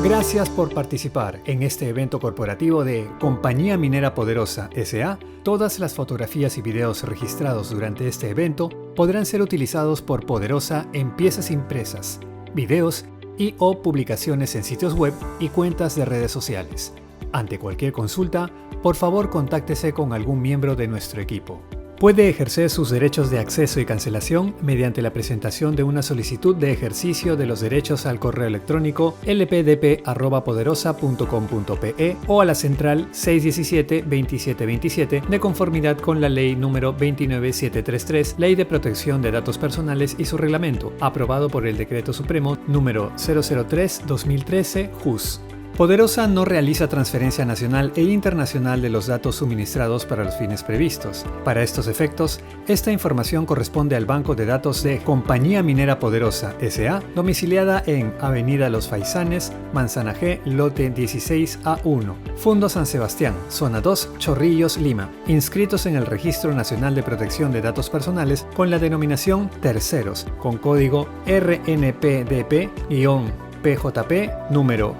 Gracias por participar en este evento corporativo de Compañía Minera Poderosa S.A. Todas las fotografías y videos registrados durante este evento podrán ser utilizados por Poderosa en piezas impresas, videos y o publicaciones en sitios web y cuentas de redes sociales. Ante cualquier consulta, por favor contáctese con algún miembro de nuestro equipo. Puede ejercer sus derechos de acceso y cancelación mediante la presentación de una solicitud de ejercicio de los derechos al correo electrónico lpdp@poderosa.com.pe o a la central 617-2727 de conformidad con la ley número 29733, Ley de Protección de Datos Personales y su reglamento, aprobado por el Decreto Supremo número 003-2013, JUS. Poderosa no realiza transferencia nacional e internacional de los datos suministrados para los fines previstos. Para estos efectos, esta información corresponde al banco de datos de Compañía Minera Poderosa S.A., domiciliada en Avenida Los Faisanes, Manzana G, lote 16A1, Fundo San Sebastián, Zona 2, Chorrillos, Lima, inscritos en el Registro Nacional de Protección de Datos Personales con la denominación Terceros, con código RNPDP-PJP número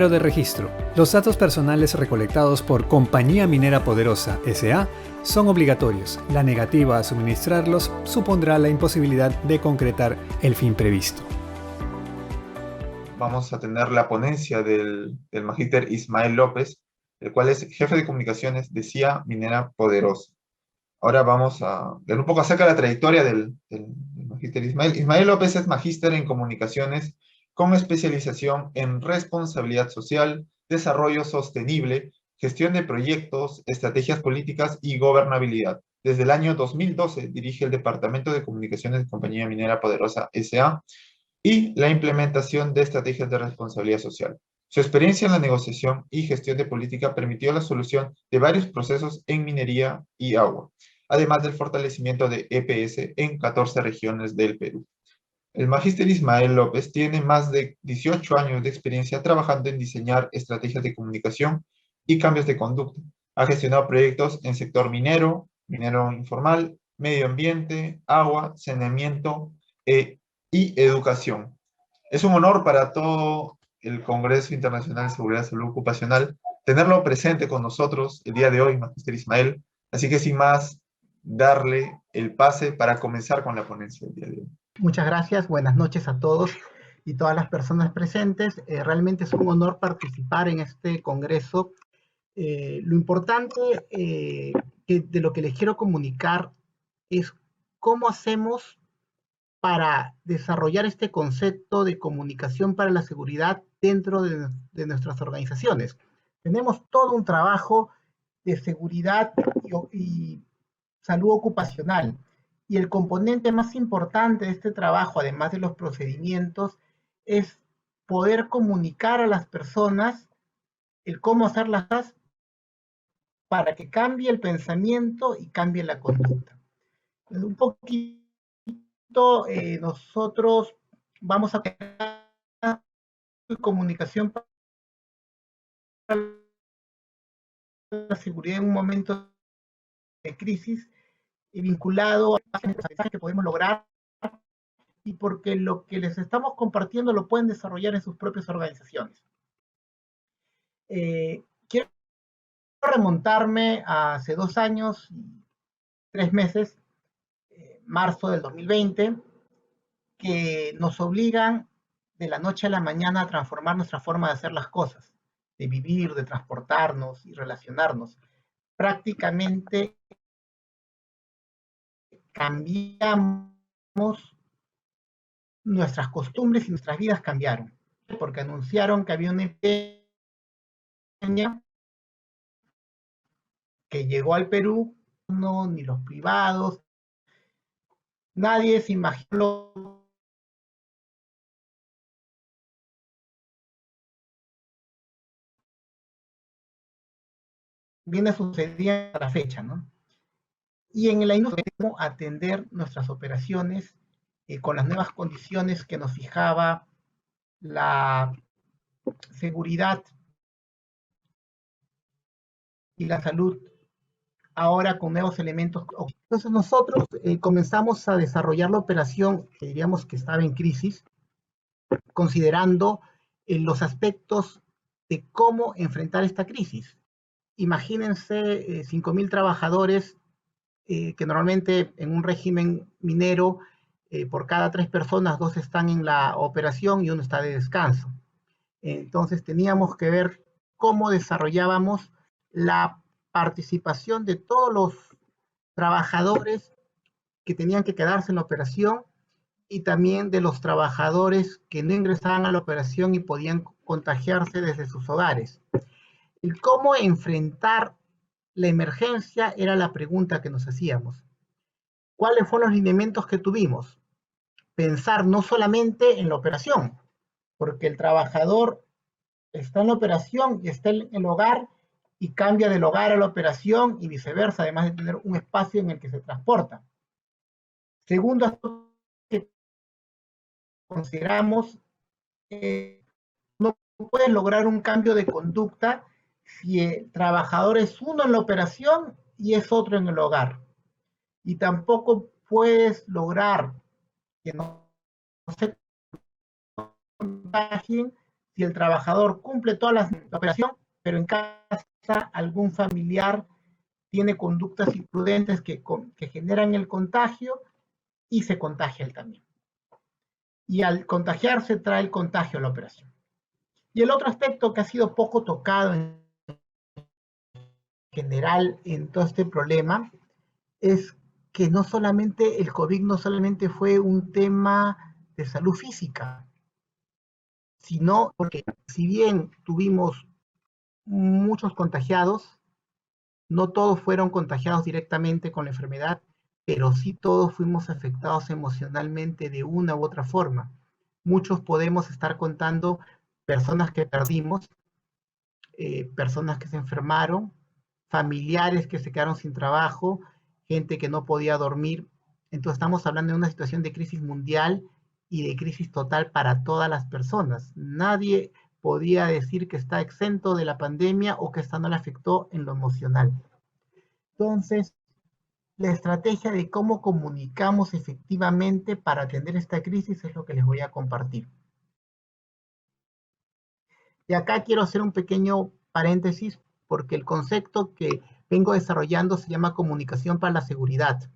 de registro. Los datos personales recolectados por Compañía Minera Poderosa S.A. son obligatorios. La negativa a suministrarlos supondrá la imposibilidad de concretar el fin previsto. Vamos a tener la ponencia del magíster Ismael López, el cual es jefe de comunicaciones de CIA Minera Poderosa. Ahora vamos a ver un poco acerca de la trayectoria del magíster Ismael. Ismael López es magíster en comunicaciones con especialización en responsabilidad social, desarrollo sostenible, gestión de proyectos, estrategias políticas y gobernabilidad. Desde el año 2012 dirige el Departamento de Comunicaciones de Compañía Minera Poderosa S.A. y la implementación de estrategias de responsabilidad social. Su experiencia en la negociación y gestión de política permitió la solución de varios procesos en minería y agua, además del fortalecimiento de EPS en 14 regiones del Perú. El magíster Ismael López tiene más de 18 años de experiencia trabajando en diseñar estrategias de comunicación y cambios de conducta. Ha gestionado proyectos en sector minero, minero informal, medio ambiente, agua, saneamiento y educación. Es un honor para todo el Congreso Internacional de Seguridad y Salud Ocupacional tenerlo presente con nosotros el día de hoy, magíster Ismael. Así que sin más, darle el pase para comenzar con la ponencia del día de hoy. Muchas gracias, buenas noches a todos y todas las personas presentes. Realmente es un honor participar en este congreso. Lo importante de lo que les quiero comunicar es cómo hacemos para desarrollar este concepto de comunicación para la seguridad dentro de nuestras organizaciones. Tenemos todo un trabajo de seguridad y salud ocupacional. Y el componente más importante de este trabajo, además de los procedimientos, es poder comunicar a las personas el cómo hacer las cosas para que cambie el pensamiento y cambie la conducta. Un poquito nosotros vamos a tener comunicación para la seguridad en un momento de crisis vinculado a los aprendizajes que podemos lograr y porque lo que les estamos compartiendo lo pueden desarrollar en sus propias organizaciones. Quiero remontarme a hace 2 años y 3 meses, marzo del 2020, que nos obligan de la noche a la mañana a transformar nuestra forma de hacer las cosas, de vivir, de transportarnos y relacionarnos. Prácticamente cambiamos nuestras costumbres y nuestras vidas cambiaron, porque anunciaron que había una epidemia que llegó al Perú, no, ni los privados, nadie se imaginó viene sucediendo a la fecha, ¿no? Y en la industria atender nuestras operaciones con las nuevas condiciones que nos fijaba la seguridad y la salud, ahora con nuevos elementos. Entonces nosotros comenzamos a desarrollar la operación que diríamos que estaba en crisis, considerando los aspectos de cómo enfrentar esta crisis. Imagínense 5.000 trabajadores que normalmente en un régimen minero, por cada 3 personas, 2 están en la operación y 1 está de descanso. Entonces teníamos que ver cómo desarrollábamos la participación de todos los trabajadores que tenían que quedarse en la operación y también de los trabajadores que no ingresaban a la operación y podían contagiarse desde sus hogares. El cómo enfrentar la emergencia era la pregunta que nos hacíamos. ¿Cuáles fueron los lineamientos que tuvimos? Pensar no solamente en la operación, porque el trabajador está en la operación y está en el hogar y cambia del hogar a la operación y viceversa, además de tener un espacio en el que se transporta. Segundo, que consideramos, no puedes lograr un cambio de conducta si el trabajador es uno en la operación y es otro en el hogar. Y tampoco puedes lograr que no se contagien si el trabajador cumple toda la operación, pero en casa algún familiar tiene conductas imprudentes que generan el contagio y se contagia él también. Y al contagiarse trae el contagio a la operación. Y el otro aspecto que ha sido poco tocado en general en todo este problema es que no solamente el COVID no solamente fue un tema de salud física, sino porque si bien tuvimos muchos contagiados, no todos fueron contagiados directamente con la enfermedad, pero sí todos fuimos afectados emocionalmente de una u otra forma. Muchos podemos estar contando personas que perdimos, personas que se enfermaron, familiares que se quedaron sin trabajo, gente que no podía dormir. Entonces estamos hablando de una situación de crisis mundial y de crisis total para todas las personas. Nadie podía decir que está exento de la pandemia o que esta no le afectó en lo emocional. Entonces, la estrategia de cómo comunicamos efectivamente para atender esta crisis es lo que les voy a compartir. Y acá quiero hacer un pequeño paréntesis porque el concepto que vengo desarrollando se llama comunicación para la seguridad.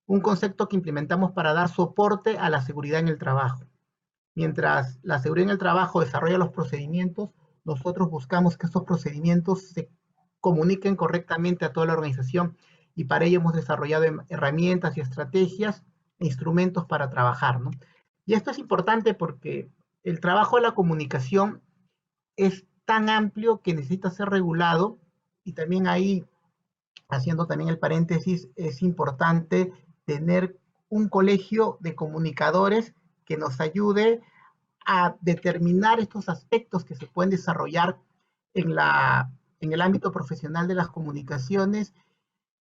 Un concepto que implementamos para dar soporte a la seguridad en el trabajo. Mientras la seguridad en el trabajo desarrolla los procedimientos, nosotros buscamos que esos procedimientos se comuniquen correctamente a toda la organización y para ello hemos desarrollado herramientas y estrategias e instrumentos para trabajar, ¿no? Y esto es importante porque el trabajo de la comunicación es tan amplio que necesita ser regulado y también ahí, haciendo también el paréntesis, es importante tener un colegio de comunicadores que nos ayude a determinar estos aspectos que se pueden desarrollar en el ámbito profesional de las comunicaciones,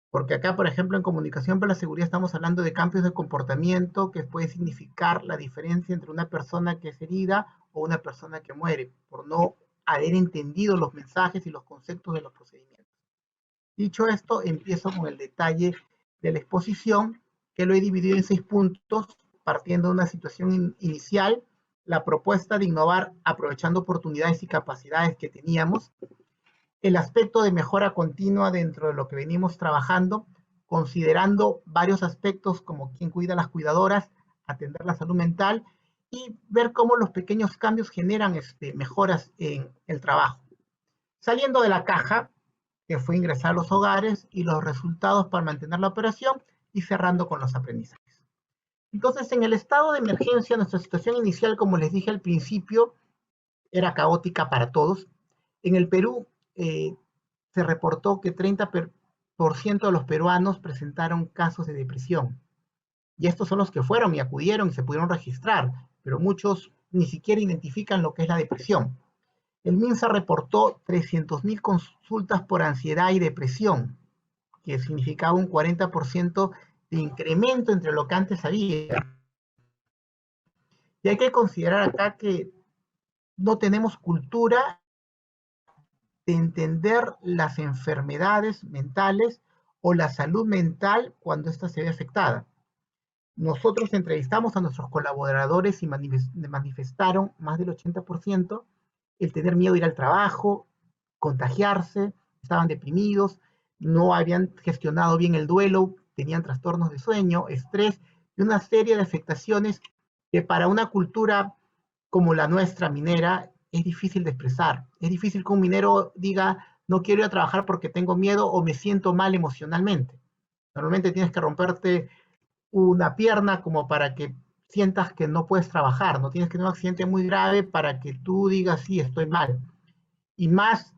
porque acá, por ejemplo, en comunicación para la seguridad estamos hablando de cambios de comportamiento que puede significar la diferencia entre una persona que es herida o una persona que muere, por no haber entendido los mensajes y los conceptos de los procedimientos. Dicho esto, empiezo con el detalle de la exposición, que lo he dividido en 6 puntos, partiendo de una situación inicial, la propuesta de innovar aprovechando oportunidades y capacidades que teníamos, el aspecto de mejora continua dentro de lo que venimos trabajando, considerando varios aspectos como quién cuida a las cuidadoras, atender la salud mental y ver cómo los pequeños cambios generan mejoras en el trabajo. Saliendo de la caja, que fue ingresar a los hogares y los resultados para mantener la operación y cerrando con los aprendizajes. Entonces, en el estado de emergencia, nuestra situación inicial, como les dije al principio, era caótica para todos. En el Perú se reportó que 30% de los peruanos presentaron casos de depresión. Y estos son los que fueron y acudieron y se pudieron registrar, pero muchos ni siquiera identifican lo que es la depresión. El MINSA reportó 300.000 consultas por ansiedad y depresión, que significaba un 40% de incremento entre lo que antes había. Y hay que considerar acá que no tenemos cultura de entender las enfermedades mentales o la salud mental cuando ésta se ve afectada. Nosotros entrevistamos a nuestros colaboradores y manifestaron más del 80% el tener miedo de ir al trabajo, contagiarse, estaban deprimidos, no habían gestionado bien el duelo, tenían trastornos de sueño, estrés y una serie de afectaciones que para una cultura como la nuestra minera es difícil de expresar. Es difícil que un minero diga, no quiero ir a trabajar porque tengo miedo o me siento mal emocionalmente. Normalmente tienes que romperte una pierna como para que sientas que no puedes trabajar, no tienes que tener un accidente muy grave para que tú digas, sí, estoy mal. Y más,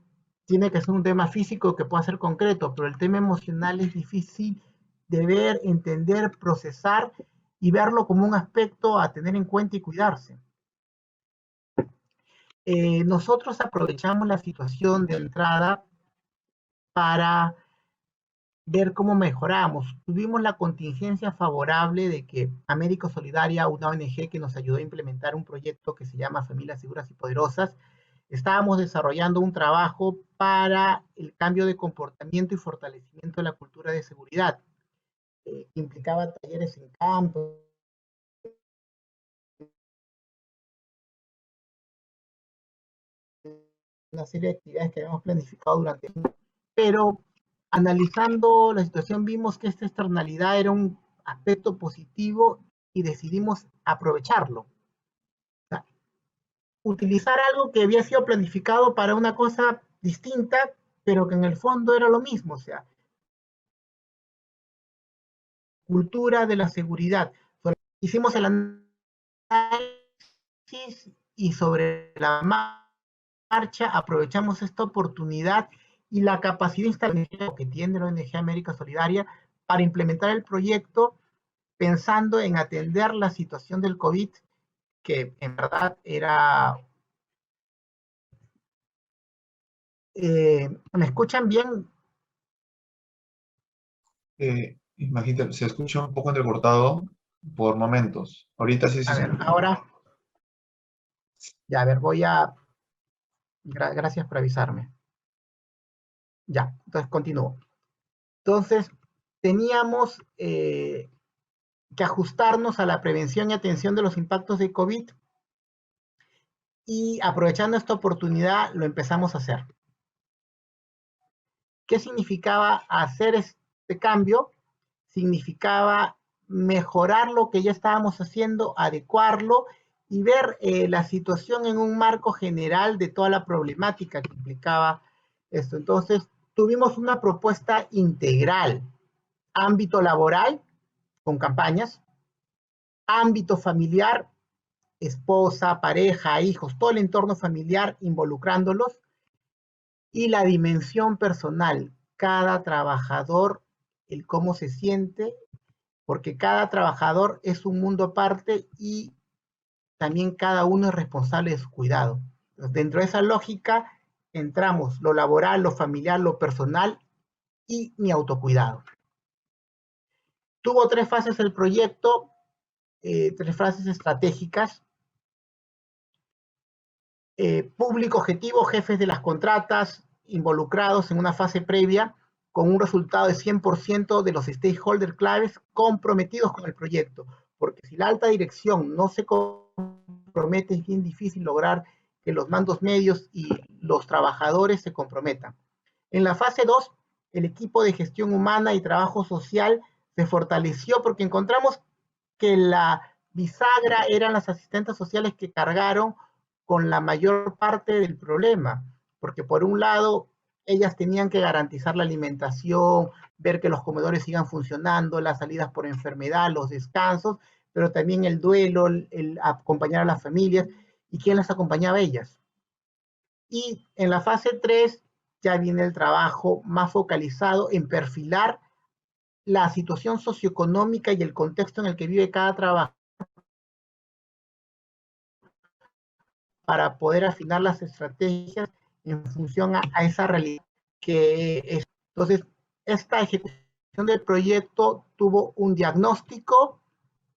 tiene que ser un tema físico que pueda ser concreto, pero el tema emocional es difícil de ver, entender, procesar y verlo como un aspecto a tener en cuenta y cuidarse. Nosotros aprovechamos la situación de entrada para ver cómo mejoramos. Tuvimos la contingencia favorable de que América Solidaria, una ONG que nos ayudó a implementar un proyecto que se llama Familias Seguras y Poderosas, estábamos desarrollando un trabajo para el cambio de comportamiento y fortalecimiento de la cultura de seguridad. Implicaba talleres en campo, una serie de actividades que habíamos planificado durante el año, pero analizando la situación vimos que esta externalidad era un aspecto positivo y decidimos aprovecharlo. O sea, utilizar algo que había sido planificado para una cosa distinta, pero que en el fondo era lo mismo. O sea, cultura de la seguridad. Hicimos el análisis y sobre la marcha aprovechamos esta oportunidad y la capacidad instalativa que tiene la ONG América Solidaria para implementar el proyecto pensando en atender la situación del COVID, que en verdad era... ¿Me escuchan bien? Imagínate, se escucha un poco entrecortado por momentos. Ahorita sí se A ver, escucha. ahora, ya, a ver, voy a... Gracias por avisarme. Ya, entonces continúo. Entonces, teníamos que ajustarnos a la prevención y atención de los impactos de COVID y aprovechando esta oportunidad lo empezamos a hacer. ¿Qué significaba hacer este cambio? Significaba mejorar lo que ya estábamos haciendo, adecuarlo y ver la situación en un marco general de toda la problemática que implicaba esto. Entonces, tuvimos una propuesta integral, ámbito laboral, con campañas, ámbito familiar, esposa, pareja, hijos, todo el entorno familiar involucrándolos, y la dimensión personal, cada trabajador, el cómo se siente, porque cada trabajador es un mundo aparte y también cada uno es responsable de su cuidado. Entonces, dentro de esa lógica entramos lo laboral, lo familiar, lo personal y mi autocuidado. Tuvo tres fases el proyecto, tres fases estratégicas. Público objetivo, jefes de las contratas involucrados en una fase previa con un resultado de 100% de los stakeholders claves comprometidos con el proyecto, porque si la alta dirección no se compromete es bien difícil lograr que los mandos medios y los trabajadores se comprometan. En la fase 2, el equipo de gestión humana y trabajo social se fortaleció porque encontramos que la bisagra eran las asistentes sociales que cargaron con la mayor parte del problema, porque por un lado ellas tenían que garantizar la alimentación, ver que los comedores sigan funcionando, las salidas por enfermedad, los descansos, pero también el duelo, el acompañar a las familias y quién las acompañaba a ellas. Y en la fase 3 ya viene el trabajo más focalizado en perfilar la situación socioeconómica y el contexto en el que vive cada trabajador para poder afinar las estrategias en función a esa realidad que es. Entonces, esta ejecución del proyecto tuvo un diagnóstico,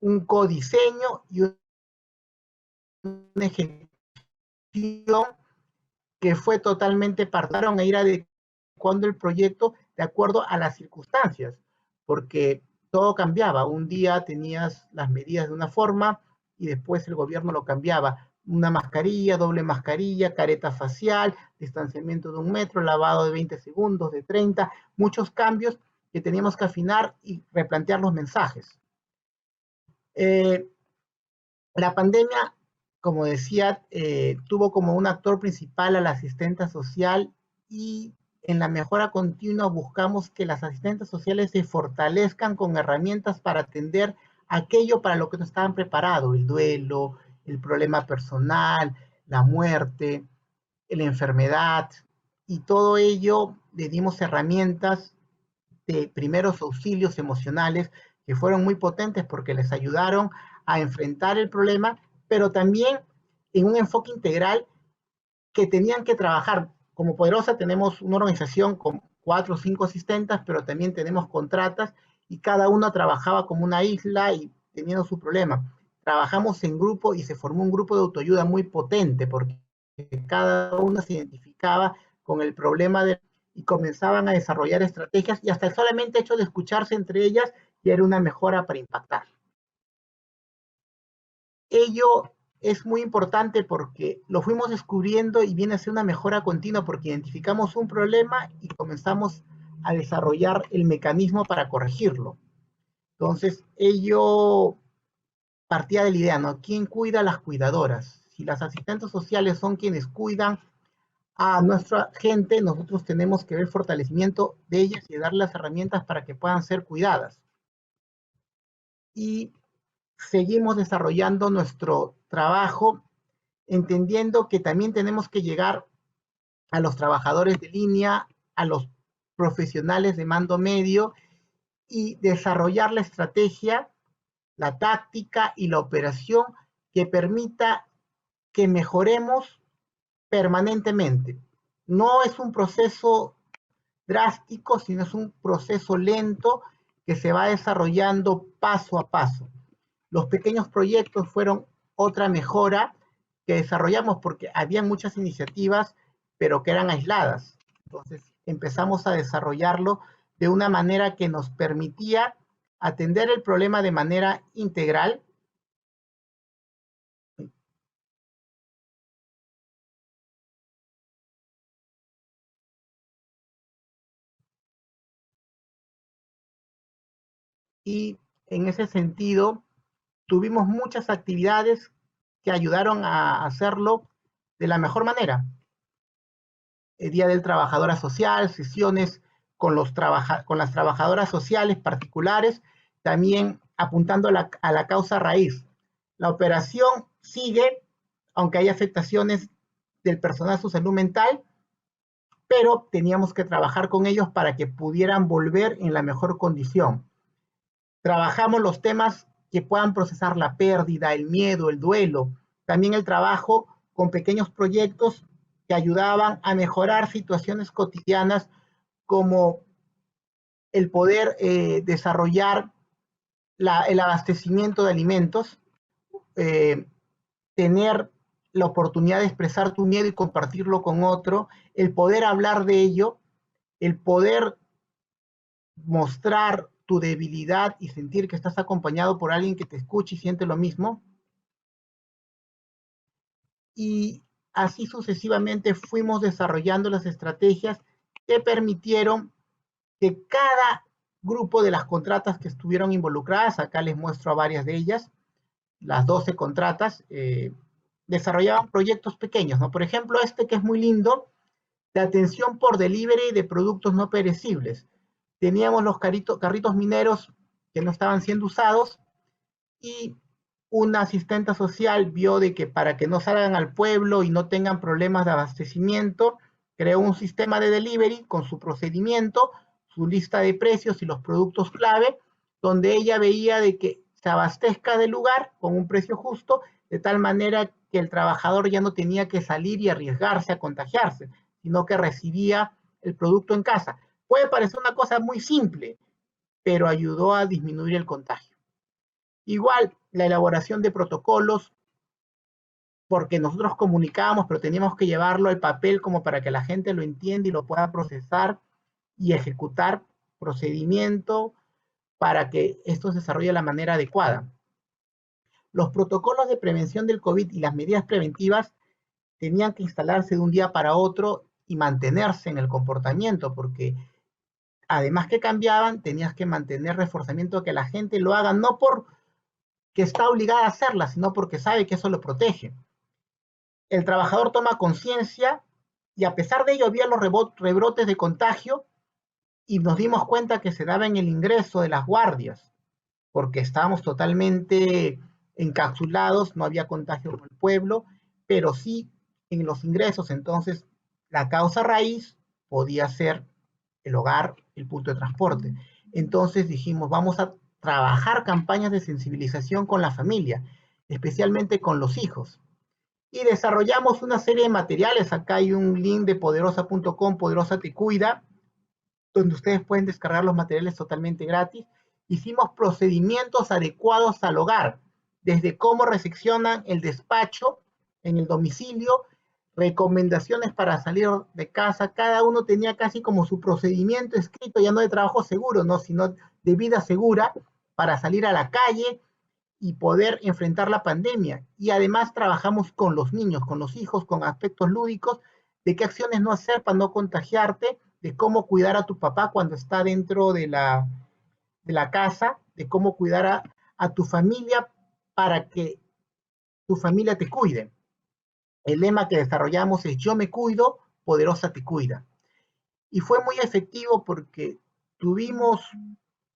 un codiseño y una ejecución que fue totalmente partieron a ir adecuando el proyecto de acuerdo a las circunstancias, porque todo cambiaba. Un día tenías las medidas de una forma y después el gobierno lo cambiaba. una mascarilla, doble mascarilla, careta facial, distanciamiento de 1 metro, lavado de 20 segundos, de 30, muchos cambios que teníamos que afinar y replantear los mensajes. La pandemia, como decía, tuvo como un actor principal al asistente social, y en la mejora continua buscamos que las asistentes sociales se fortalezcan con herramientas para atender aquello para lo que no estaban preparados: el duelo, el problema personal, la muerte, la enfermedad, y todo ello le dimos herramientas de primeros auxilios emocionales que fueron muy potentes porque les ayudaron a enfrentar el problema, pero también en un enfoque integral que tenían que trabajar. Como Poderosa tenemos una organización con 4 o 5 asistentes, pero también tenemos contratas, y cada una trabajaba como una isla y teniendo su problema. Trabajamos en grupo y se formó un grupo de autoayuda muy potente porque cada una se identificaba con el problema y comenzaban a desarrollar estrategias, y hasta el solamente hecho de escucharse entre ellas ya era una mejora para impactar. Ello es muy importante porque lo fuimos descubriendo y viene a ser una mejora continua porque identificamos un problema y comenzamos a desarrollar el mecanismo para corregirlo. Entonces, ello partía de la idea, ¿no? ¿Quién cuida a las cuidadoras? Si las asistentes sociales son quienes cuidan a nuestra gente, nosotros tenemos que ver el fortalecimiento de ellas y darles las herramientas para que puedan ser cuidadas. Y seguimos desarrollando nuestro trabajo, entendiendo que también tenemos que llegar a los trabajadores de línea, a los profesionales de mando medio, y desarrollar la estrategia, la táctica y la operación que permita que mejoremos permanentemente. No es un proceso drástico, sino es un proceso lento que se va desarrollando paso a paso. Los pequeños proyectos fueron otra mejora que desarrollamos porque había muchas iniciativas, pero que eran aisladas. Entonces empezamos a desarrollarlo de una manera que nos permitía atender el problema de manera integral. Y en ese sentido, tuvimos muchas actividades que ayudaron a hacerlo de la mejor manera. El Día del Trabajadora Social, sesiones con las trabajadoras sociales particulares, también apuntando a la causa raíz. La operación sigue, aunque hay afectaciones del personal a su salud mental, pero teníamos que trabajar con ellos para que pudieran volver en la mejor condición. Trabajamos los temas que puedan procesar la pérdida, el miedo, el duelo. También el trabajo con pequeños proyectos que ayudaban a mejorar situaciones cotidianas, como el poder desarrollar el abastecimiento de alimentos, tener la oportunidad de expresar tu miedo y compartirlo con otro, el poder hablar de ello, el poder mostrar tu debilidad y sentir que estás acompañado por alguien que te escuche y siente lo mismo. Y así sucesivamente fuimos desarrollando las estrategias que permitieron que cada grupo de las contratas que estuvieron involucradas, acá les muestro a varias de ellas, las 12 contratas, desarrollaban proyectos pequeños, ¿no? Por ejemplo, este que es muy lindo, de atención por delivery de productos no perecibles. Teníamos los carritos mineros que no estaban siendo usados, y una asistente social vio de que para que no salgan al pueblo y no tengan problemas de abastecimiento, creó un sistema de delivery con su procedimiento, su lista de precios y los productos clave, donde ella veía de que se abastezca del lugar con un precio justo, de tal manera que el trabajador ya no tenía que salir y arriesgarse a contagiarse, sino que recibía el producto en casa. Puede parecer una cosa muy simple, pero ayudó a disminuir el contagio. Igual, la elaboración de protocolos, porque nosotros comunicábamos, pero teníamos que llevarlo al papel como para que la gente lo entienda y lo pueda procesar y ejecutar procedimiento para que esto se desarrolle de la manera adecuada. Los protocolos de prevención del COVID y las medidas preventivas tenían que instalarse de un día para otro y mantenerse en el comportamiento, porque además que cambiaban, tenías que mantener reforzamiento, que la gente lo haga, no porque está obligada a hacerla, sino porque sabe que eso lo protege. El trabajador toma conciencia y a pesar de ello había los rebrotes de contagio y nos dimos cuenta que se daba en el ingreso de las guardias, porque estábamos totalmente encapsulados, no había contagio con el pueblo, pero sí en los ingresos. Entonces, la causa raíz podía ser el hogar, el punto de transporte. Entonces dijimos, vamos a trabajar campañas de sensibilización con la familia, especialmente con los hijos. Y desarrollamos una serie de materiales. Acá hay un link de poderosa.com, Poderosa Te Cuida, donde ustedes pueden descargar los materiales totalmente gratis. Hicimos procedimientos adecuados al hogar, desde cómo recepcionan el despacho en el domicilio, recomendaciones para salir de casa. Cada uno tenía casi como su procedimiento escrito, ya no de trabajo seguro, ¿no? Sino de vida segura para salir a la calle y poder enfrentar la pandemia. Y además trabajamos con los niños, con los hijos, con aspectos lúdicos, de qué acciones no hacer para no contagiarte, de cómo cuidar a tu papá cuando está dentro de la casa, de cómo cuidar a tu familia para que tu familia te cuide. El lema que desarrollamos es yo me cuido, poderosa te cuida. Y fue muy efectivo porque tuvimos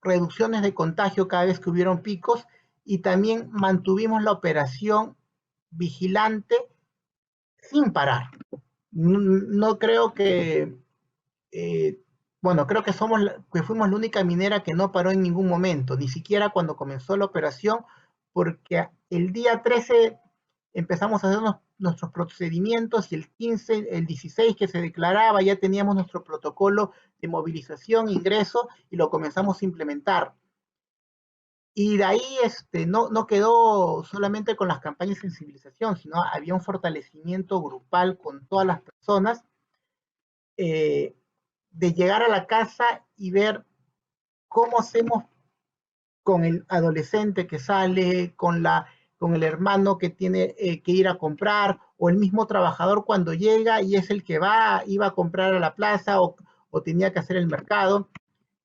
reducciones de contagio cada vez que hubieron picos y también mantuvimos la operación vigilante sin parar. No creo que, bueno, creo que fuimos la única minera que no paró en ningún momento, ni siquiera cuando comenzó la operación, porque el día 13 empezamos a hacer nuestros procedimientos y el 15, el 16 que se declaraba, ya teníamos nuestro protocolo de movilización, ingreso y lo comenzamos a implementar. Y de ahí no quedó solamente con las campañas de sensibilización, sino había un fortalecimiento grupal con todas las personas, de llegar a la casa y ver cómo hacemos con el adolescente que sale, con el hermano que tiene que ir a comprar, o el mismo trabajador cuando llega y es el que iba a comprar a la plaza o tenía que hacer el mercado,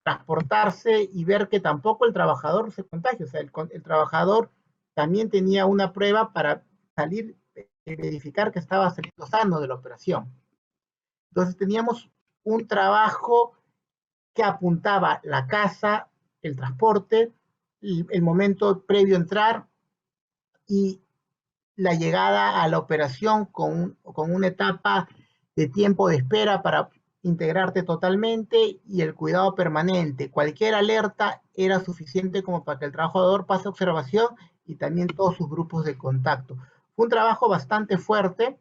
transportarse y ver que tampoco el trabajador se contagia. O sea, el trabajador también tenía una prueba para salir y verificar que estaba saliendo sano de la operación. Entonces teníamos un trabajo que apuntaba la casa, el transporte, el momento previo a entrar y la llegada a la operación con una etapa de tiempo de espera para integrarte totalmente y el cuidado permanente. Cualquier alerta era suficiente como para que el trabajador pase observación y también todos sus grupos de contacto. Fue un trabajo bastante fuerte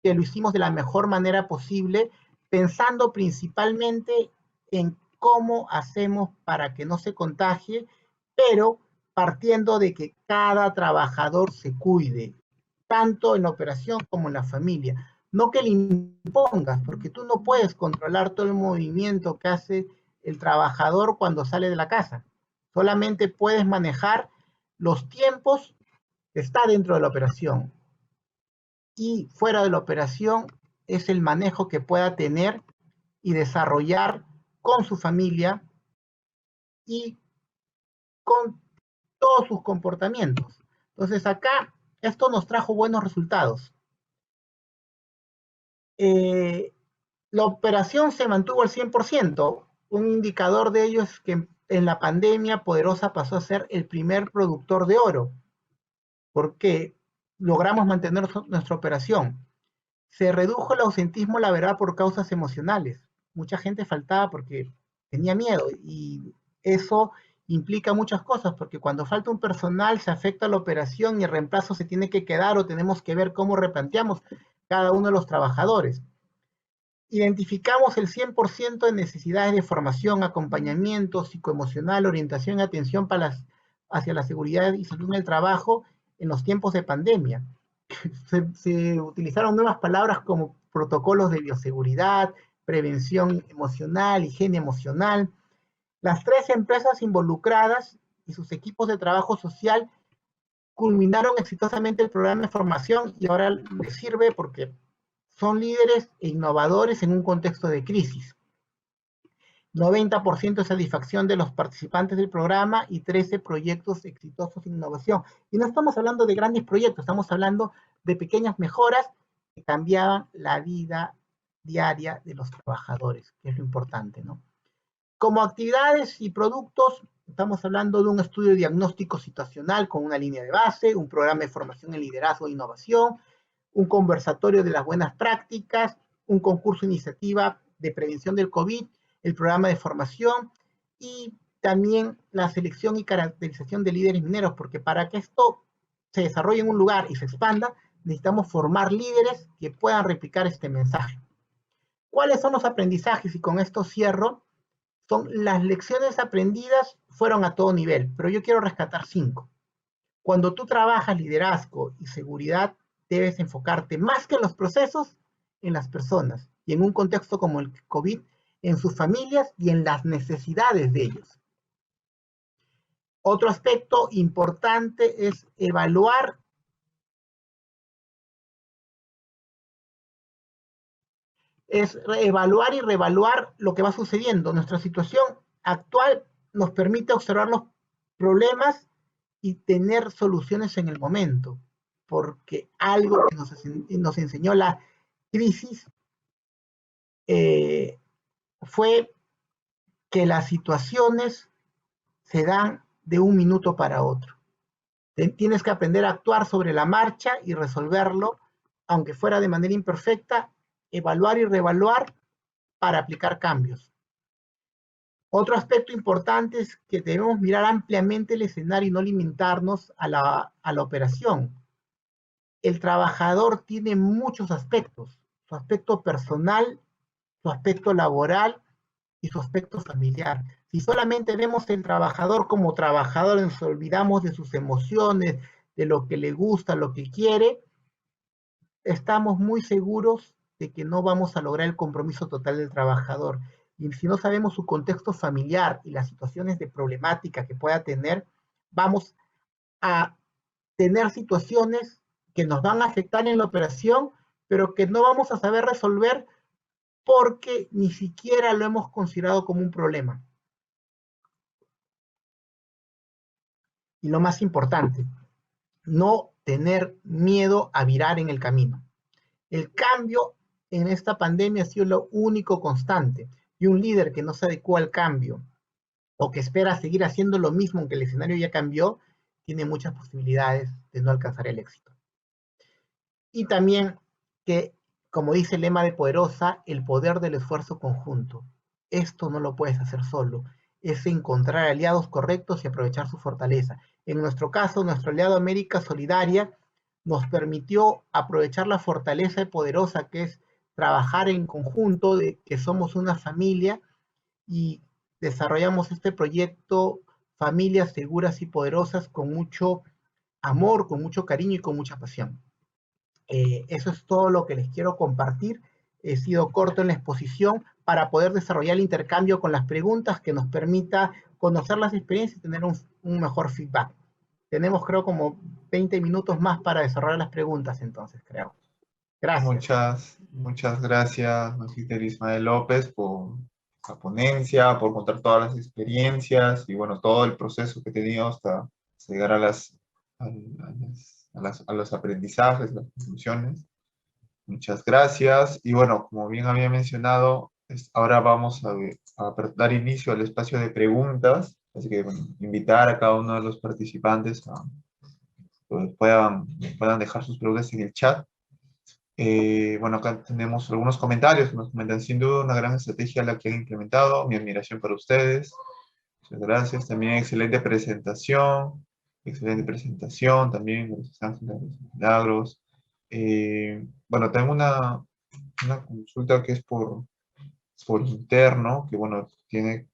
que lo hicimos de la mejor manera posible, pensando principalmente en cómo hacemos para que no se contagie, pero partiendo de que cada trabajador se cuide, tanto en la operación como en la familia. No que le impongas, porque tú no puedes controlar todo el movimiento que hace el trabajador cuando sale de la casa. Solamente puedes manejar los tiempos que está dentro de la operación. Y fuera de la operación es el manejo que pueda tener y desarrollar con su familia y con todos sus comportamientos. Entonces acá esto nos trajo buenos resultados. La operación se mantuvo al 100%. Un indicador de ello es que en la pandemia Poderosa pasó a ser el primer productor de oro, porque logramos mantener nuestra operación. Se redujo el ausentismo laboral por causas emocionales. Mucha gente faltaba porque tenía miedo y eso implica muchas cosas, porque cuando falta un personal se afecta la operación y el reemplazo se tiene que quedar o tenemos que ver cómo replanteamos cada uno de los trabajadores. Identificamos el 100% de necesidades de formación, acompañamiento psicoemocional, orientación y atención hacia la seguridad y salud en el trabajo en los tiempos de pandemia. Se utilizaron nuevas palabras como protocolos de bioseguridad, prevención emocional, higiene emocional. Las 3 empresas involucradas y sus equipos de trabajo social culminaron exitosamente el programa de formación y ahora les sirve porque son líderes e innovadores en un contexto de crisis. 90% de satisfacción de los participantes del programa y 13 proyectos exitosos de innovación. Y no estamos hablando de grandes proyectos, estamos hablando de pequeñas mejoras que cambiaban la vida diaria de los trabajadores, que es lo importante, ¿no? Como actividades y productos, estamos hablando de un estudio diagnóstico situacional con una línea de base, un programa de formación en liderazgo e innovación, un conversatorio de las buenas prácticas, un concurso iniciativa de prevención del COVID, el programa de formación y también la selección y caracterización de líderes mineros, porque para que esto se desarrolle en un lugar y se expanda, necesitamos formar líderes que puedan replicar este mensaje. ¿Cuáles son los aprendizajes? Y con esto cierro. Son las lecciones aprendidas fueron a todo nivel, pero yo quiero rescatar 5. Cuando tú trabajas liderazgo y seguridad, debes enfocarte más que en los procesos, en las personas, y en un contexto como el COVID, en sus familias y en las necesidades de ellos. Otro aspecto importante es evaluar y reevaluar lo que va sucediendo. Nuestra situación actual nos permite observar los problemas y tener soluciones en el momento, porque algo que nos enseñó la crisis fue que las situaciones se dan de un minuto para otro. Tienes que aprender a actuar sobre la marcha y resolverlo, aunque fuera de manera imperfecta, evaluar y reevaluar para aplicar cambios. Otro aspecto importante es que debemos mirar ampliamente el escenario y no limitarnos a la operación. El trabajador tiene muchos aspectos, su aspecto personal, su aspecto laboral y su aspecto familiar. Si solamente vemos el trabajador como trabajador y nos olvidamos de sus emociones, de lo que le gusta, lo que quiere, estamos muy seguros de que no vamos a lograr el compromiso total del trabajador. Y si no sabemos su contexto familiar y las situaciones de problemática que pueda tener, vamos a tener situaciones que nos van a afectar en la operación, pero que no vamos a saber resolver porque ni siquiera lo hemos considerado como un problema. Y lo más importante, no tener miedo a virar en el camino. El cambio en esta pandemia ha sido lo único constante, y un líder que no se adecua al cambio o que espera seguir haciendo lo mismo aunque el escenario ya cambió, tiene muchas posibilidades de no alcanzar el éxito. Y también que, como dice el lema de Poderosa, el poder del esfuerzo conjunto. Esto no lo puedes hacer solo, es encontrar aliados correctos y aprovechar su fortaleza. En nuestro caso, nuestro aliado América Solidaria nos permitió aprovechar la fortaleza de Poderosa, que es trabajar en conjunto, de que somos una familia y desarrollamos este proyecto Familias Seguras y Poderosas con mucho amor, con mucho cariño y con mucha pasión. Eso es todo lo que les quiero compartir. He sido corto en la exposición para poder desarrollar el intercambio con las preguntas que nos permita conocer las experiencias y tener un mejor feedback. Tenemos, creo, como 20 minutos más para desarrollar las preguntas, entonces, creo. Gracias. Muchas gracias, Magíster Ismael López, por la ponencia, por contar todas las experiencias y, bueno, todo el proceso que he tenido hasta llegar a los aprendizajes, las conclusiones. Muchas gracias. Y bueno, como bien había mencionado, ahora vamos a dar inicio al espacio de preguntas. Así que, bueno, invitar a cada uno de los participantes a que puedan dejar sus preguntas en el chat. Bueno, acá tenemos algunos comentarios que nos comentan: sin duda una gran estrategia la que han implementado, mi admiración para ustedes. Muchas gracias. También excelente presentación también, gracias Ángela, Milagros. Bueno, tengo una consulta que es por interno, que bueno, que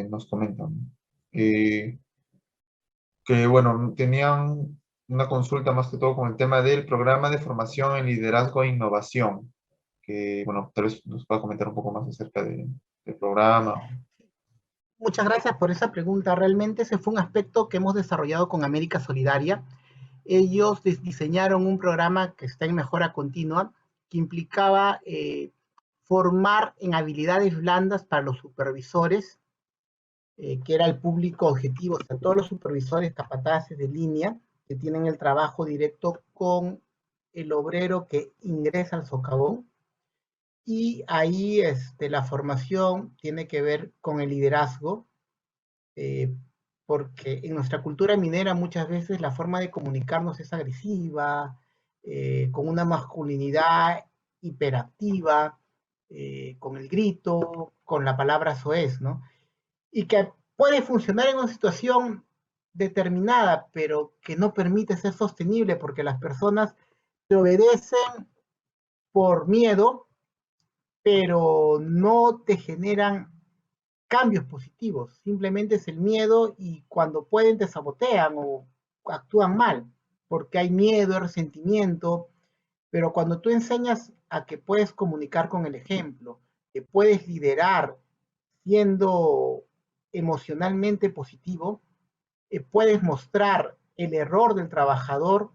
nos comentan. Que bueno, tenían una consulta más que todo con el tema del programa de formación en liderazgo e innovación, que bueno, tal vez nos pueda comentar un poco más acerca del programa. Muchas gracias por esa pregunta. Realmente ese fue un aspecto que hemos desarrollado con América Solidaria. ellos diseñaron un programa que está en mejora continua, que implicaba formar en habilidades blandas para los supervisores, que era el público objetivo, o sea, todos los supervisores capataces de línea que tienen el trabajo directo con el obrero que ingresa al socavón. Y ahí la formación tiene que ver con el liderazgo, porque en nuestra cultura minera muchas veces la forma de comunicarnos es agresiva, con una masculinidad hiperactiva, con el grito, con la palabra soez, ¿no? Y que puede funcionar en una situación determinada, pero que no permite ser sostenible porque las personas te obedecen por miedo, pero no te generan cambios positivos. Simplemente es el miedo y cuando pueden te sabotean o actúan mal, porque hay miedo, hay resentimiento, pero cuando tú enseñas a que puedes comunicar con el ejemplo, que puedes liderar siendo emocionalmente positivo, puedes mostrar el error del trabajador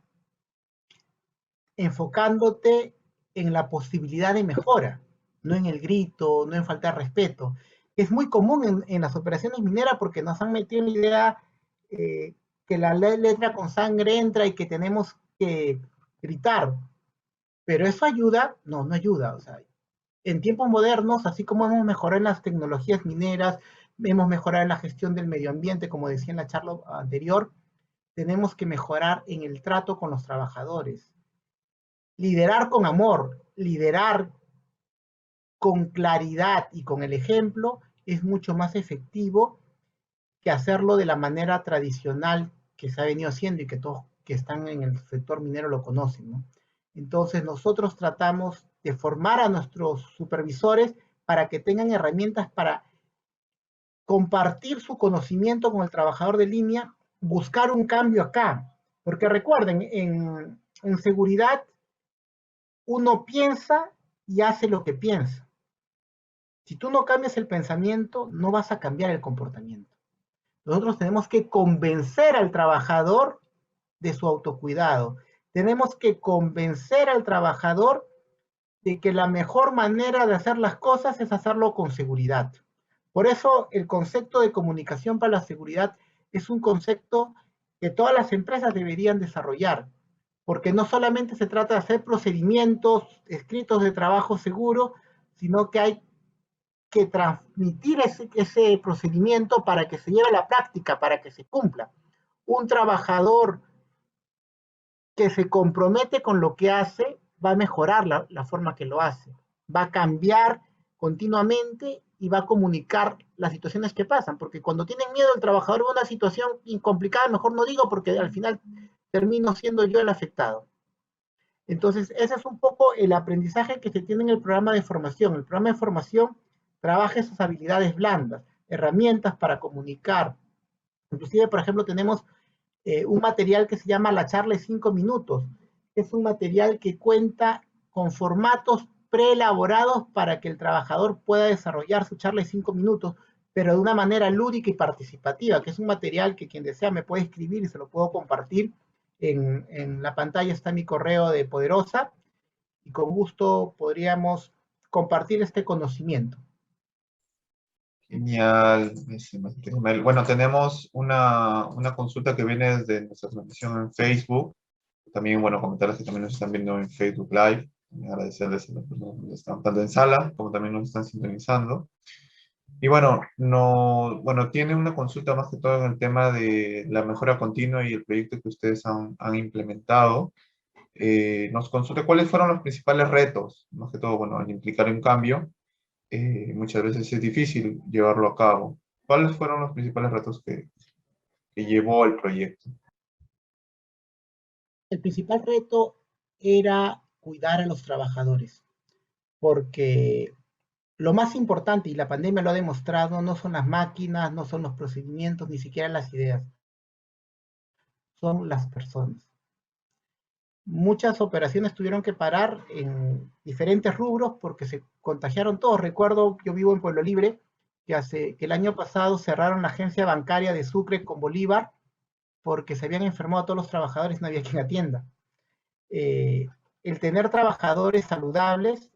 enfocándote en la posibilidad de mejora, no en el grito, no en faltar respeto. Es muy común en las operaciones mineras porque nos han metido en la idea que la letra con sangre entra y que tenemos que gritar. Pero eso ayuda, no, no ayuda. O sea, en tiempos modernos, así como hemos mejorado en las tecnologías mineras, hemos mejorado en la gestión del medio ambiente, como decía en la charla anterior, tenemos que mejorar en el trato con los trabajadores. Liderar con amor, liderar con claridad y con el ejemplo es mucho más efectivo que hacerlo de la manera tradicional que se ha venido haciendo y que todos que están en el sector minero lo conocen, ¿no? Entonces nosotros tratamos de formar a nuestros supervisores para que tengan herramientas para compartir su conocimiento con el trabajador de línea, buscar un cambio acá. Porque recuerden, en seguridad uno piensa y hace lo que piensa. Si tú no cambias el pensamiento, no vas a cambiar el comportamiento. Nosotros tenemos que convencer al trabajador de su autocuidado. Tenemos que convencer al trabajador de que la mejor manera de hacer las cosas es hacerlo con seguridad. Por eso el concepto de comunicación para la seguridad es un concepto que todas las empresas deberían desarrollar, porque no solamente se trata de hacer procedimientos escritos de trabajo seguro, sino que hay que transmitir ese procedimiento para que se lleve a la práctica, para que se cumpla. Un trabajador que se compromete con lo que hace va a mejorar la forma que lo hace, va a cambiar continuamente y va a comunicar las situaciones que pasan, porque cuando tienen miedo el trabajador de una situación complicada, mejor no digo porque al final termino siendo yo el afectado. Entonces, ese es un poco el aprendizaje que se tiene en el programa de formación. El programa de formación trabaja esas habilidades blandas, herramientas para comunicar. Inclusive, por ejemplo, tenemos un material que se llama La charla de 5 minutos. Es un material que cuenta con formatos preelaborados para que el trabajador pueda desarrollar su charla de 5 minutos, pero de una manera lúdica y participativa, que es un material que quien desea me puede escribir y se lo puedo compartir. En la pantalla está mi correo de Poderosa y con gusto podríamos compartir este conocimiento. Genial. Bueno, tenemos una consulta que viene desde nuestra transmisión en Facebook. También, bueno, comentarles que también nos están viendo en Facebook Live. Agradecerles a las personas que están tanto en sala como también nos están sintonizando. Y bueno, tiene una consulta más que todo en el tema de la mejora continua y el proyecto que ustedes han implementado. Nos consulta cuáles fueron los principales retos, más que todo, bueno, al implicar un cambio, muchas veces es difícil llevarlo a cabo. ¿Cuáles fueron los principales retos que llevó el proyecto? El principal reto era cuidar a los trabajadores, porque lo más importante, y la pandemia lo ha demostrado, no son las máquinas, no son los procedimientos, ni siquiera las ideas, son las personas. Muchas operaciones tuvieron que parar en diferentes rubros porque se contagiaron todos. Recuerdo, yo vivo en Pueblo Libre, que el año pasado cerraron la agencia bancaria de Sucre con Bolívar porque se habían enfermado todos los trabajadores, no había quien atienda. El tener trabajadores saludables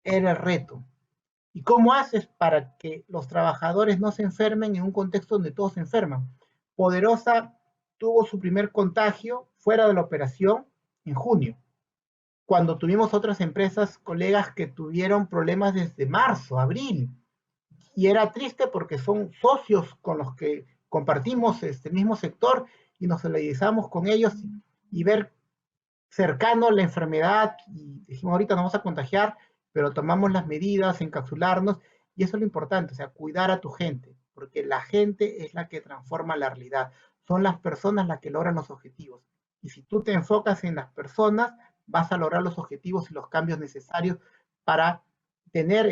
era el reto. ¿Y cómo haces para que los trabajadores no se enfermen en un contexto donde todos se enferman? Poderosa tuvo su primer contagio fuera de la operación en junio, cuando tuvimos otras empresas, colegas que tuvieron problemas desde marzo, abril. Y era triste porque son socios con los que compartimos este mismo sector y nos solidarizamos con ellos y ver cercano la enfermedad y dijimos ahorita nos vamos a contagiar, pero tomamos las medidas, encapsularnos y eso es lo importante, o sea, cuidar a tu gente, porque la gente es la que transforma la realidad, son las personas las que logran los objetivos. Y si tú te enfocas en las personas, vas a lograr los objetivos y los cambios necesarios para tener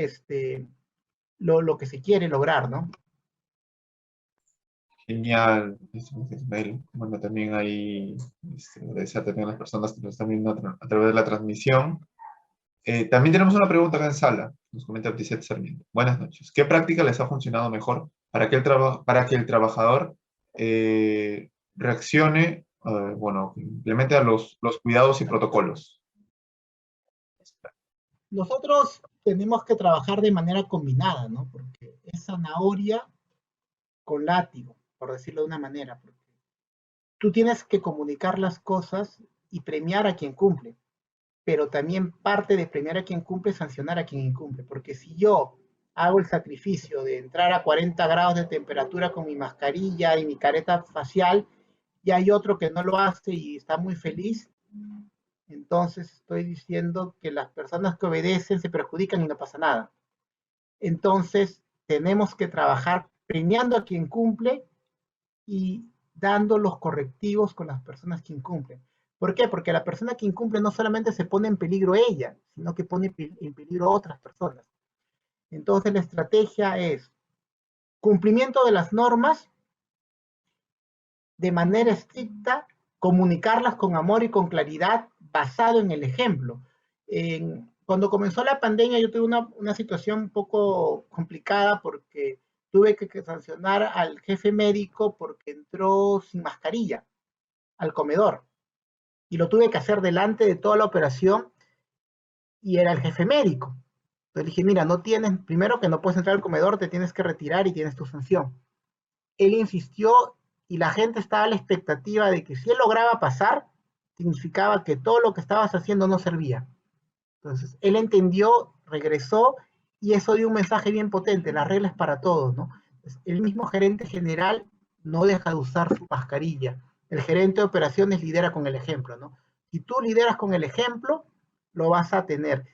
lo que se quiere lograr, ¿no? Genial, Ismael. Bueno, también ahí agradecer también a las personas que nos están viendo a través de la transmisión. También tenemos una pregunta acá en sala, nos comenta Artisette Sarmiento. Buenas noches. ¿Qué práctica les ha funcionado mejor para que el trabajador reaccione, bueno, implemente a los cuidados y protocolos? Nosotros tenemos que trabajar de manera combinada, ¿no? Porque es zanahoria con látigo, por decirlo de una manera. Porque tú tienes que comunicar las cosas y premiar a quien cumple, pero también parte de premiar a quien cumple es sancionar a quien incumple, porque si yo hago el sacrificio de entrar a 40 grados de temperatura con mi mascarilla y mi careta facial, y hay otro que no lo hace y está muy feliz, entonces estoy diciendo que las personas que obedecen se perjudican y no pasa nada. Entonces tenemos que trabajar premiando a quien cumple y dando los correctivos con las personas que incumplen. ¿Por qué? Porque la persona que incumple no solamente se pone en peligro ella, sino que pone en peligro a otras personas. Entonces la estrategia es cumplimiento de las normas de manera estricta, comunicarlas con amor y con claridad basado en el ejemplo. Cuando comenzó la pandemia yo tuve una situación un poco complicada porque tuve que sancionar al jefe médico porque entró sin mascarilla al comedor y lo tuve que hacer delante de toda la operación y era el jefe médico. Entonces dije, mira, no tienes, primero que no puedes entrar al comedor, te tienes que retirar y tienes tu sanción. Él insistió y la gente estaba a la expectativa de que si él lograba pasar, significaba que todo lo que estabas haciendo no servía. Entonces, él entendió, regresó y eso dio un mensaje bien potente, las reglas para todos, ¿no? Entonces, el mismo gerente general no deja de usar su mascarilla. El gerente de operaciones lidera con el ejemplo, ¿no? Si tú lideras con el ejemplo, lo vas a tener.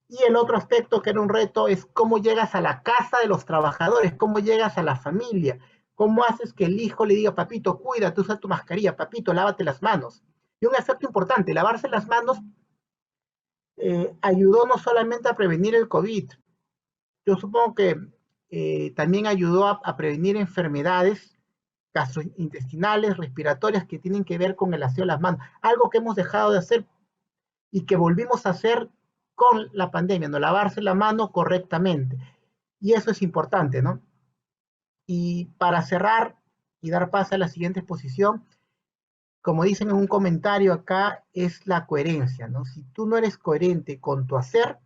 Y el otro aspecto que era un reto es cómo llegas a la casa de los trabajadores, cómo llegas a la familia, cómo haces que el hijo le diga, papito, cuídate, usa tu mascarilla, papito, lávate las manos. Y un aspecto importante, lavarse las manos ayudó no solamente a prevenir el COVID, yo supongo que también ayudó a prevenir enfermedades gastrointestinales, respiratorias que tienen que ver con el aseo de las manos, algo que hemos dejado de hacer y que volvimos a hacer con la pandemia, no lavarse la mano correctamente. Y eso es importante, ¿no? Y para cerrar y dar paso a la siguiente exposición, como dicen en un comentario acá, es la coherencia, ¿no? Si tú no eres coherente con tu hacer,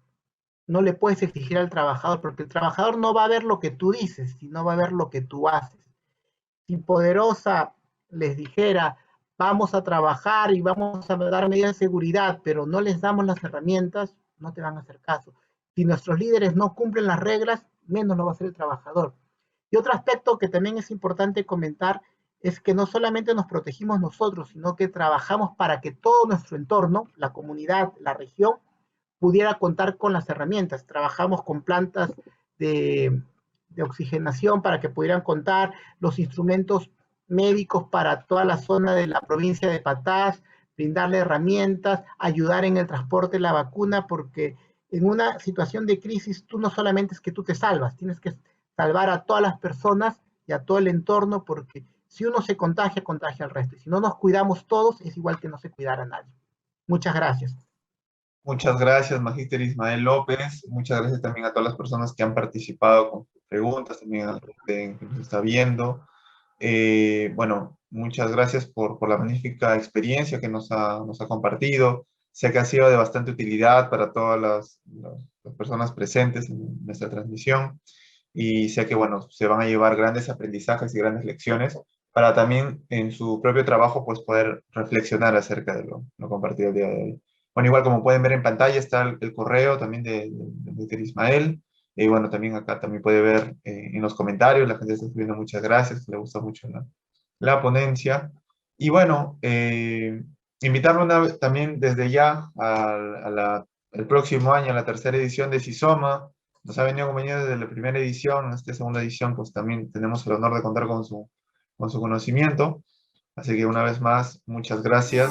no le puedes exigir al trabajador, porque el trabajador no va a ver lo que tú dices, sino va a ver lo que tú haces. Si Poderosa les dijera, vamos a trabajar y vamos a dar medidas de seguridad, pero no les damos las herramientas, no te van a hacer caso. Si nuestros líderes no cumplen las reglas, menos lo va a hacer el trabajador. Y otro aspecto que también es importante comentar es que no solamente nos protegimos nosotros, sino que trabajamos para que todo nuestro entorno, la comunidad, la región, pudiera contar con las herramientas. Trabajamos con plantas de oxigenación para que pudieran contar los instrumentos médicos para toda la zona de la provincia de Patás, brindarle herramientas, ayudar en el transporte de la vacuna, porque en una situación de crisis tú no solamente es que tú te salvas, tienes que salvar a todas las personas y a todo el entorno, porque si uno se contagia, contagia al resto. Y si no nos cuidamos todos, es igual que no se cuidara a nadie. Muchas gracias. Muchas gracias, Magíster Ismael López. Muchas gracias también a todas las personas que han participado con sus preguntas, también a la gente que nos está viendo. Bueno, muchas gracias por la magnífica experiencia que nos ha compartido. Sé que ha sido de bastante utilidad para todas las personas presentes en nuestra transmisión y sé que, bueno, se van a llevar grandes aprendizajes y grandes lecciones para también en su propio trabajo pues poder reflexionar acerca de lo compartido el día de hoy. Bueno, igual como pueden ver en pantalla está el correo también de Ismael. Y bueno, también acá también puede ver en los comentarios, la gente está escribiendo muchas gracias, que le gusta mucho la ponencia. Y bueno, invitarlo también desde ya el próximo año, a la tercera edición de CISOMA. Nos ha venido acompañando desde la primera edición. En esta segunda edición, pues también tenemos el honor de contar con su conocimiento. Así que una vez más, muchas gracias.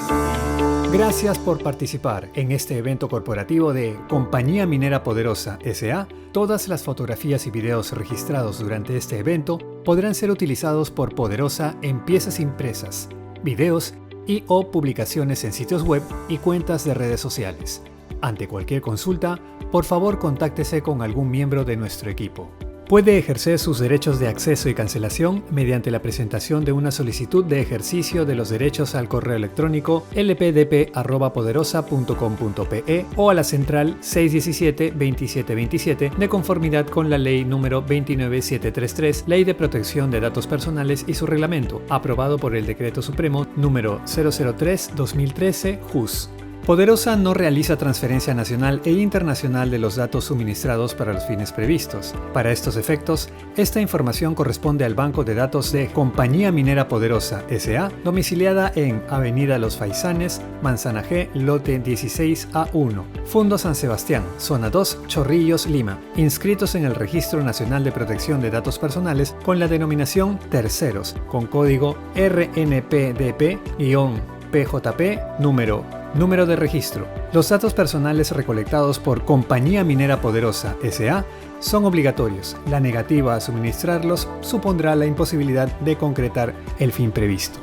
Gracias por participar en este evento corporativo de Compañía Minera Poderosa S.A. Todas las fotografías y videos registrados durante este evento podrán ser utilizados por Poderosa en piezas impresas, videos y o publicaciones en sitios web y cuentas de redes sociales. Ante cualquier consulta, por favor contáctese con algún miembro de nuestro equipo. Puede ejercer sus derechos de acceso y cancelación mediante la presentación de una solicitud de ejercicio de los derechos al correo electrónico lpdp@poderosa.com.pe o a la central 617-2727 de conformidad con la ley número 29733, Ley de Protección de Datos Personales y su reglamento, aprobado por el Decreto Supremo número 003-2013 JUS. Poderosa no realiza transferencia nacional e internacional de los datos suministrados para los fines previstos. Para estos efectos, esta información corresponde al banco de datos de Compañía Minera Poderosa S.A., domiciliada en Avenida Los Faisanes, Manzana G, lote 16A1, Fundo San Sebastián, Zona 2, Chorrillos, Lima, inscritos en el Registro Nacional de Protección de Datos Personales con la denominación Terceros, con código RNPDP-PJP número de registro. Los datos personales recolectados por Compañía Minera Poderosa S.A. son obligatorios. La negativa a suministrarlos supondrá la imposibilidad de concretar el fin previsto.